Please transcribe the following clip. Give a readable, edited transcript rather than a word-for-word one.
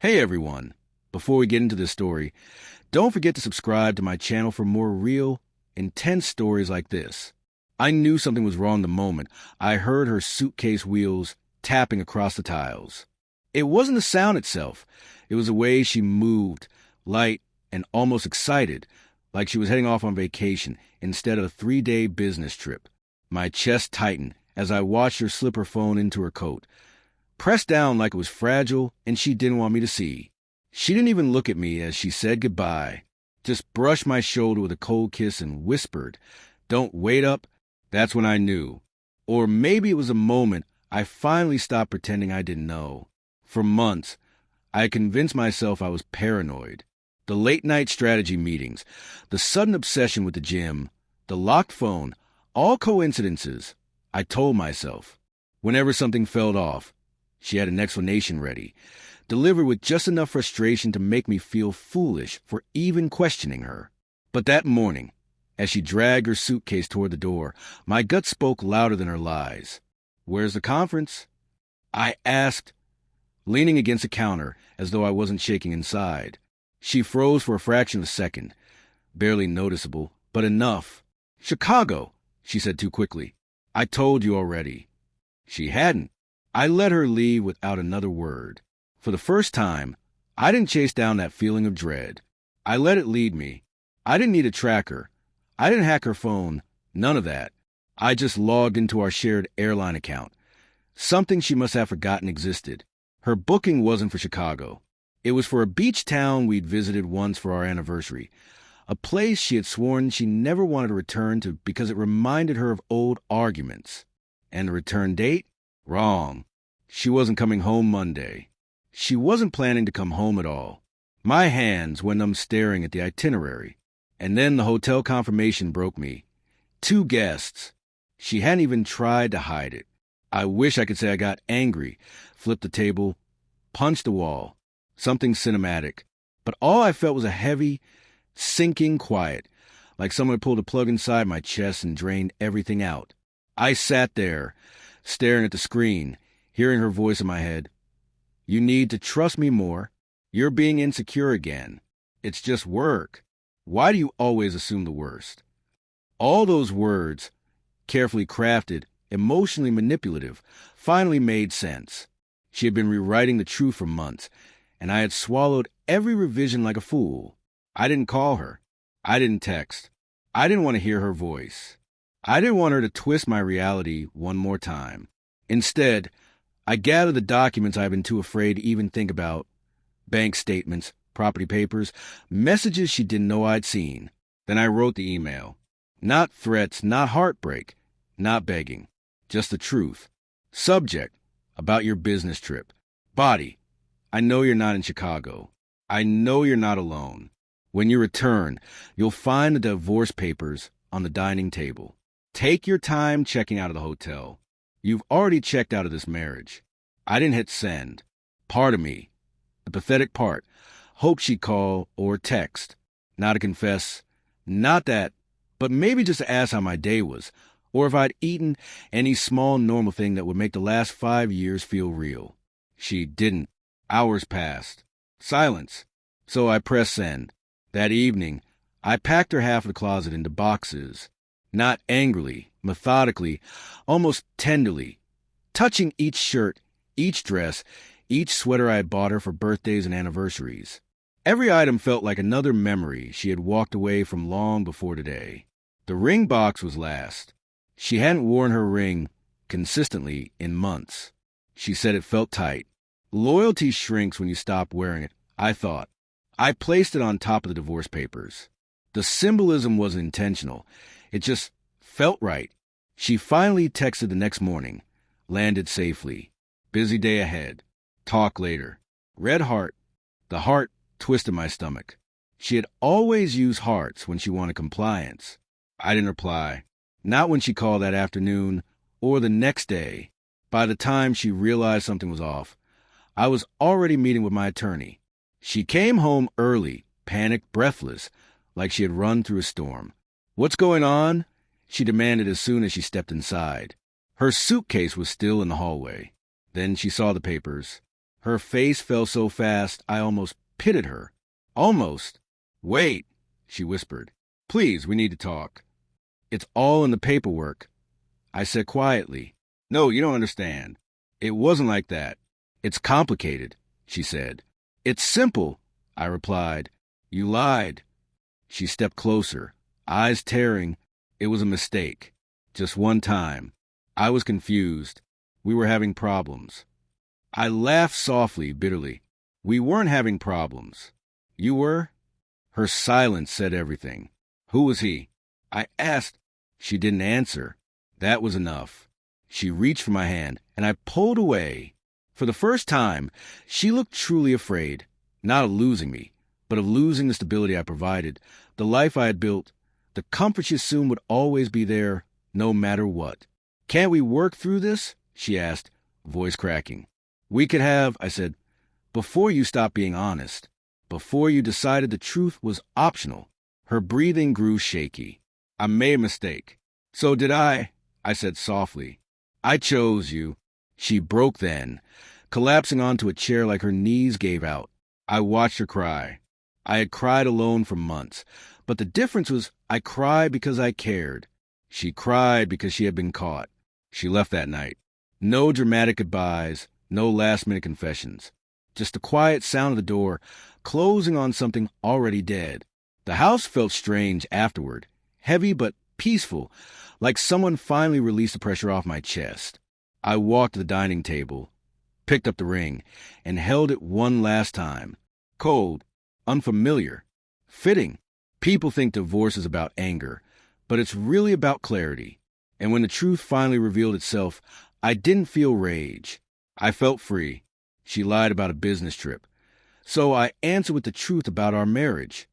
Hey everyone! Before we get into this story, don't forget to subscribe to my channel for more real, intense stories like this. I knew something was wrong the moment I heard her suitcase wheels tapping across the tiles. It wasn't the sound itself, it was the way she moved, light and almost excited, like she was heading off on vacation instead of a 3-day business trip. My chest tightened as I watched her slip her phone into her coat, pressed down like it was fragile and she didn't want me to see. She didn't even look at me as she said goodbye, just brushed my shoulder with a cold kiss and whispered, "Don't wait up." That's when I knew. Or maybe it was a moment I finally stopped pretending I didn't know. For months, I had convinced myself I was paranoid. The late-night strategy meetings, the sudden obsession with the gym, the locked phone, all coincidences, I told myself. Whenever something fell off, she had an explanation ready, delivered with just enough frustration to make me feel foolish for even questioning her. But that morning, as she dragged her suitcase toward the door, my gut spoke louder than her lies. "Where's the conference?" I asked, leaning against the counter as though I wasn't shaking inside. She froze for a fraction of a second, barely noticeable, but enough. "Chicago," she said too quickly. "I told you already." She hadn't. I let her leave without another word. For the first time, I didn't chase down that feeling of dread. I let it lead me. I didn't need a tracker. I didn't hack her phone. None of that. I just logged into our shared airline account. Something she must have forgotten existed. Her booking wasn't for Chicago. It was for a beach town we'd visited once for our anniversary, a place she had sworn she never wanted to return to because it reminded her of old arguments. And the return date? Wrong. She wasn't coming home Monday. She wasn't planning to come home at all. My hands went numb staring at the itinerary. And then the hotel confirmation broke me. 2 guests. She hadn't even tried to hide it. I wish I could say I got angry, flipped the table, punched the wall. Something cinematic. But all I felt was a heavy, sinking quiet, like someone had pulled a plug inside my chest and drained everything out. I sat there, staring at the screen, hearing her voice in my head. "You need to trust me more. You're being insecure again. It's just work. Why do you always assume the worst?" All those words, carefully crafted, emotionally manipulative, finally made sense. She had been rewriting the truth for months, and I had swallowed every revision like a fool. I didn't call her. I didn't text. I didn't want to hear her voice. I didn't want her to twist my reality one more time. Instead, I gathered the documents I've been too afraid to even think about. Bank statements, property papers, messages she didn't know I'd seen. Then I wrote the email. Not threats, not heartbreak, not begging. Just the truth. Subject: about your business trip. Body: I know you're not in Chicago. I know you're not alone. When you return, you'll find the divorce papers on the dining table. Take your time checking out of the hotel. You've already checked out of this marriage. I didn't hit send. Part of me, the pathetic part, hoped she'd call or text. Not to confess, not that, but maybe just to ask how my day was, or if I'd eaten any small normal thing that would make the last 5 years feel real. She didn't. Hours passed. Silence. So I pressed send. That evening, I packed her half of the closet into boxes. Not angrily, methodically, almost tenderly, touching each shirt, each dress, each sweater I had bought her for birthdays and anniversaries. Every item felt like another memory she had walked away from long before today. The ring box was last. She hadn't worn her ring consistently in months. She said it felt tight. Loyalty shrinks when you stop wearing it, I thought. I placed it on top of the divorce papers. The symbolism wasn't intentional. It just felt right. She finally texted the next morning. Landed safely. Busy day ahead. Talk later. Red heart. The heart twisted my stomach. She had always used hearts when she wanted compliance. I didn't reply. Not when she called that afternoon or the next day. By the time she realized something was off, I was already meeting with my attorney. She came home early, panicked, breathless, like she had run through a storm. "What's going on?" she demanded as soon as she stepped inside. Her suitcase was still in the hallway. Then she saw the papers. Her face fell so fast I almost pitied her. Almost. Wait, she whispered. Please, we need to talk. It's all in the paperwork, I said quietly. No, you don't understand. It wasn't like that. It's complicated, she said. It's simple, I replied. You lied. She stepped closer, eyes tearing. It was a mistake. Just one time. I was confused. We were having problems. I laughed softly, bitterly. We weren't having problems. You were? Her silence said everything. Who was he? I asked. She didn't answer. That was enough. She reached for my hand, and I pulled away. For the first time, she looked truly afraid, not of losing me, but of losing the stability I provided, the life I had built, the comfort she assumed would always be there, no matter what. Can't we work through this? She asked, voice cracking. We could have, I said, before you stopped being honest, before you decided the truth was optional. Her breathing grew shaky. I made a mistake. So did I said softly. I chose you. She broke then, collapsing onto a chair like her knees gave out. I watched her cry. I had cried alone for months, but the difference was I cried because I cared. She cried because she had been caught. She left that night. No dramatic goodbyes, no last-minute confessions. Just the quiet sound of the door closing on something already dead. The house felt strange afterward, heavy but peaceful, like someone finally released the pressure off my chest. I walked to the dining table, picked up the ring, and held it one last time. Cold, unfamiliar, fitting. People think divorce is about anger, but it's really about clarity. And when the truth finally revealed itself, I didn't feel rage. I felt free. She lied about a business trip. So I answered with the truth about our marriage.